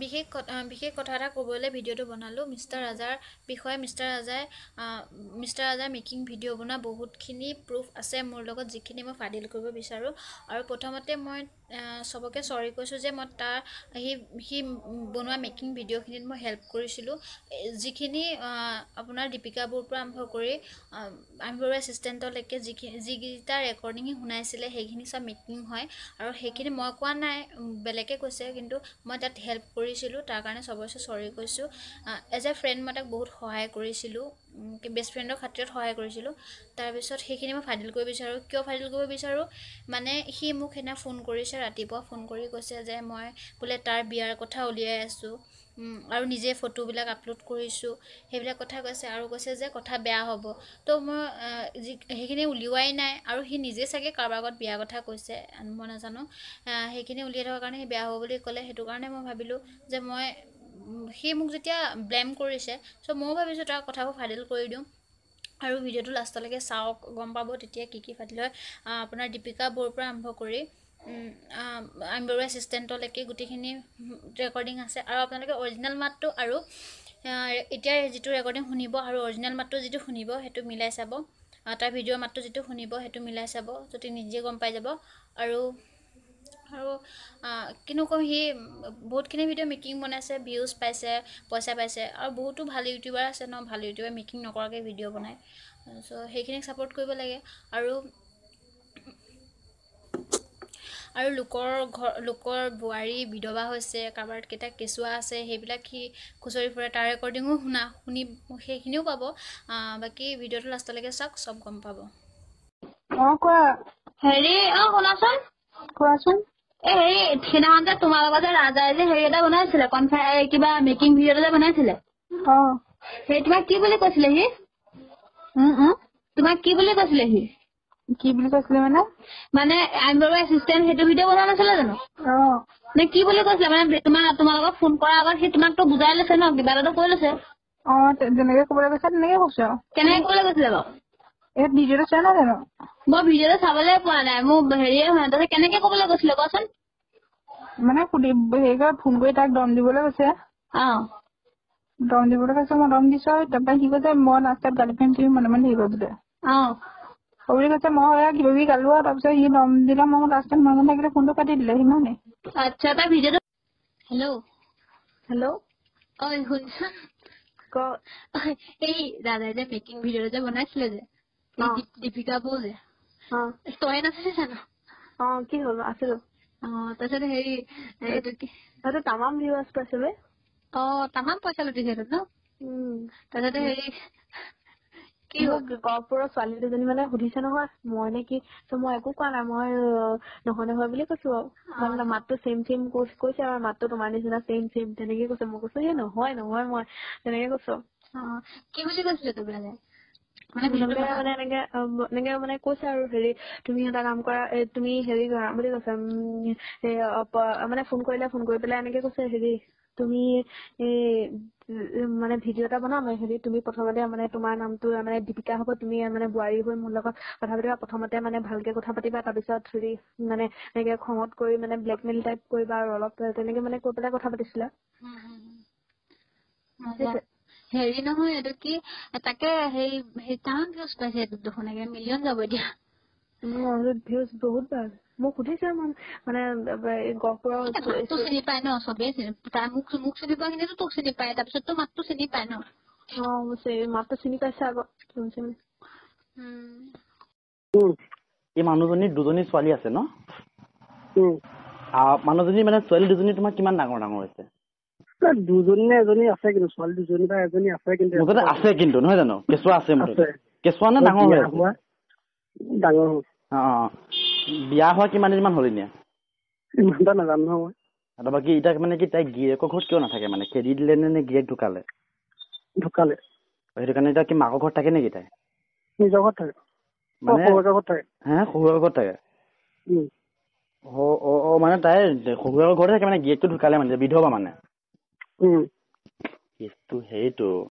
বিশেষ কথা এটা ক'বলৈ ভিডিঅ'টো বনালোঁ মিষ্টাৰ ৰাজাৰ বিষয়ে। মিষ্টাৰ ৰাজাৰ মেকিং ভিডিঅ' বনোৱা বহুতখিনি প্ৰুফ আছে মোৰ লগত, যিখিনি মই ফাদিল কৰিব বিচাৰোঁ। আৰু প্ৰথমতে মই চবকে চৰি কৈছোঁ যে মই সি বনোৱা মেকিং ভিডিঅ'খিনিত মই হেল্প কৰিছিলোঁ। যিখিনি আপোনাৰ দীপিকা বৰুৱাৰ পৰা আৰম্ভ কৰি আমি বৰুৱা এছিষ্টেণ্টলৈকে যিকেইটা ৰেকৰ্ডিং শুনাইছিলে সেইখিনি চব মেকিং হয়। আৰু সেইখিনি মই কোৱা নাই, বেলেগে কৈছে, কিন্তু মই তাত হেল্প কৰিছিলোঁ। তাৰ কাৰণে চবকে চৰি কৈছোঁ। এজ এ ফ্ৰেণ্ড মই তাক বহুত সহায় কৰিছিলোঁ, বেষ্ট ফ্ৰেণ্ডৰ খাতিৰত সহায় কৰিছিলোঁ। তাৰপিছত সেইখিনি মই ফাদিল কৰিব বিচাৰোঁ। কিয় ফাদিল কৰিব বিচাৰোঁ মানে, সি মোক সেইদিনা ফোন কৰিছে, ৰাতিপুৱা ফোন কৰি কৈছে যে মই বোলে তাৰ বিয়াৰ কথা উলিয়াই আছোঁ আৰু নিজে ফটোবিলাক আপলোড কৰিছোঁ, সেইবিলাক কথা কৈছে। আৰু কৈছে যে কথা বেয়া হ'ব। তো মই সেইখিনি উলিওৱাই নাই, আৰু সি নিজে চাগে কাৰোবাৰ আগত বিয়াৰ কথা কৈছে, মই নাজানো। সেইখিনি উলিয়াই থকাৰ কাৰণে সি বেয়া হ'ব বুলি ক'লে। সেইটো কাৰণে মই ভাবিলোঁ যে সি মোক যেতিয়া ব্লেম কৰিছে, চ' ময়ো ভাবিছোঁ তাৰ কথাবোৰ ফাদিল কৰি দিওঁ। আৰু ভিডিঅ'টো লাষ্টলৈকে চাওক, গম পাব তেতিয়া কি ফাদিল হয়। আপোনাৰ দীপিকা বৰুৱাৰ পৰা আৰম্ভ কৰি আমি বৰুৱা এছিষ্টেণ্টলৈকে গোটেইখিনি ৰেকৰ্ডিং আছে। আৰু আপোনালোকে অৰিজিনেল মাতটো আৰু এতিয়া যিটো ৰেকৰ্ডিং শুনিব আৰু অৰিজিনেল মাতটো যিটো শুনিব সেইটো মিলাই চাব। তাৰ ভিডিঅ'ৰ মাতটো যিটো শুনিব সেইটো মিলাই চাব, যদি নিজে গম পাই যাব। আৰু কিনো কম, সি বহুতখিনি ভিডিঅ' মেকিং বনাইছে, ভিউজ পাইছে, পইচা পাইছে। আৰু বহুতো ভাল ইউটিউবাৰ আছে ন, ভাল ইউটিউবাৰ মেকিং নকৰাকৈ ভিডিঅ' বনায়। চ' সেইখিনিক ছাপোৰ্ট কৰিব লাগে। আৰু লোকৰ বোৱাৰী বিধৱা হৈছে, কাৰোবাৰ কেইটা কেঁচুৱা আছে, সেইবিলাক সি খুচৰি ফুৰে। তাৰ ৰেকৰ্ডিঙো শুনি সেইখিনিও পাব। বাকী ভিডিঅ'টো লাষ্টলৈকে চাওক, চব গম পাব। কোৱা। হেৰি শুনাচোন, কোৱাচোন। হেৰি সেইদিনাখন যে তোমাৰ লগত ৰাজাই যে হেৰি এটা বনাইছিলে, কিবা মেকিং ভিডিঅ' এটা বনাইছিলে, সেই তোমাক কি বুলি কৈছিলে সি? তোমাক কি বুলি কৈছিলে সি? কি বুলি কৈছিলে মানে আমি বৰুৱা এছিষ্টেণ্ট সেইটো ভিডিঅ' বনোৱা নাছিলে জানো? নে কি বুলি কৈছিলে? মানে তোমালোকক ফোন কৰাৰ আগত সি তোমাকতো বুজাই লৈছে ন, কিবা এটাতো কৈ লৈছে। যেনেকে ক'বলৈ কৈছে তেনেকে কৈছে আৰু। কেনেকে ক'বলৈ কৈছিলে বাৰু? এই ভিডিঅ'টো চোৱা নাই জানো? মই ভিডিঅ'টো চাবলৈ পোৱা নাই, মোৰ হেৰিয়ে হোৱা নাই। কেনেকে ক'বলৈ কৈছিলে কোৱাচোন? মানে ফোন কৰি তাক দম দিবলৈ কৈছে। দম দিবলৈ কৈছে, মই দম দিছো। তাৰপৰা সি কৈছে মই লাষ্টত গাৰ্লফ্ৰেণ্ড তুমি মনে মনে হেৰি কৰিবলৈ। বুলি কৈছে। মই কিবা কিবি গালো। আৰু তাৰপিছত সি দম দিলে, মই লাষ্টত মনে মনে থাকিলে, ফোনটো কাটি দিলে, সিমানেই। আচ্ছা, তাৰ ভিডিঅ'টো হেল্ল' শুনিছা? এই দাদাই যে মেকিং ভিডিঅ' যে বনাইছিলে যে, দীপিকা বৌ যে, তই নাছিলে জানো? কি হ'ল? আছিলো। তাৰপিছত হেৰি এইটো কি, তামাম ভিউজ পাইছিলে। তামাম পইচা লুটিছে ন। তাৰপিছতে হেৰি কি হ'ল? গহপুৰৰ ছোৱালী দুজনী মানে সুধিছে নহয়, মই নে কি? মই একো কোৱা নাই, মই নহয় বুলি কৈছো। আৰু মাতটো চেম কৈছে, আৰু মাতটো তোমাৰ নিচিনা চেম তেনেকে কৈছে। মই কৈছো এই নহয় মই তেনেকে কৈছো। কি বুলি কৈছিলে তোমালে? এনেকে কৈছে আৰু হেৰি তুমি এটা কাম কৰা, তুমি হেৰি কৰা বুলি কৈছে। মানে ফোন কৰি পেলাই এনেকে কৈছে, হেৰি তুমি মানে ভিডিঅ' এটা বনাম, হেৰি তুমি প্ৰথমতে মানে তোমাৰ নামটো মানে দীপিকা হ'ব, তুমি মানে বোৱাৰী হৈ মোৰ লগত কথা পাতিবা। প্ৰথমতে মানে ভালকে কথা পাতিবা, তাৰপিছত হেৰি মানে এনেকে খঙত কৰি মানে ব্লেকমেইল টাইপ কৰিবা, আৰু অলপ তেনেকে মানে কৈ পেলাই কথা পাতিছিলা। হেৰি নহয়, এইটো কি তাকে সেই তামাম ভিউজ পাইছে। এইটো দেখোন মিলিয়ন যাব এতিয়া। ভিউজ বহুত ভাল। মোক সুধিছে মানে গহপুৰৰ মাতটো চিনি পায় ন চবেই, তাৰ মোক চিনি পোৱা খিনিতো তোক চিনি পায়। তাৰপিছত তো মাতটো চিনি পায় ন। মাতটো চিনি পাইছে আকৌ। এই মানুহজনীৰ দুজনী ছোৱালী আছে ন? মানুহজনী মানে ছোৱালী দুজনী তোমাৰ কিমান ডাঙৰ হৈছে? দুজনী নে এজনী আছে, কিন্তু ছোৱালী দুজনী বা এজনী আছে, কিন্তু মুঠতে আছে, কিন্তু নহয় জানো? কেঁচুৱা আছে মুঠতে। কেঁচুৱা নে ডাঙৰ হৈ আছে? ডাঙৰ হ'ল। বিয়া হোৱা কিমান দিন মান হ'ল এনে? ইমান এটা নাজানো নহয় মই। বাকী এতিয়া মানে কি তাই গিৰিয়েকৰ ঘৰত কিয় নাথাকে? মানে খেদি দিলে নে গিৰিয়েক ঢুকালে? ঢুকালে। সেইটো কাৰণে এতিয়া কি মাকৰ ঘৰত থাকে নেকি তাই? নিজৰ ঘৰত থাকে। মানে শহুৰৰ ঘৰত থাকে। শহুৰৰ ঘৰত থাকে। মানে তাই শহুৰৰ ঘৰতে থাকে, মানে গিৰিয়েকটো ঢুকালে, মানে বিধৱা মানে। সেইটো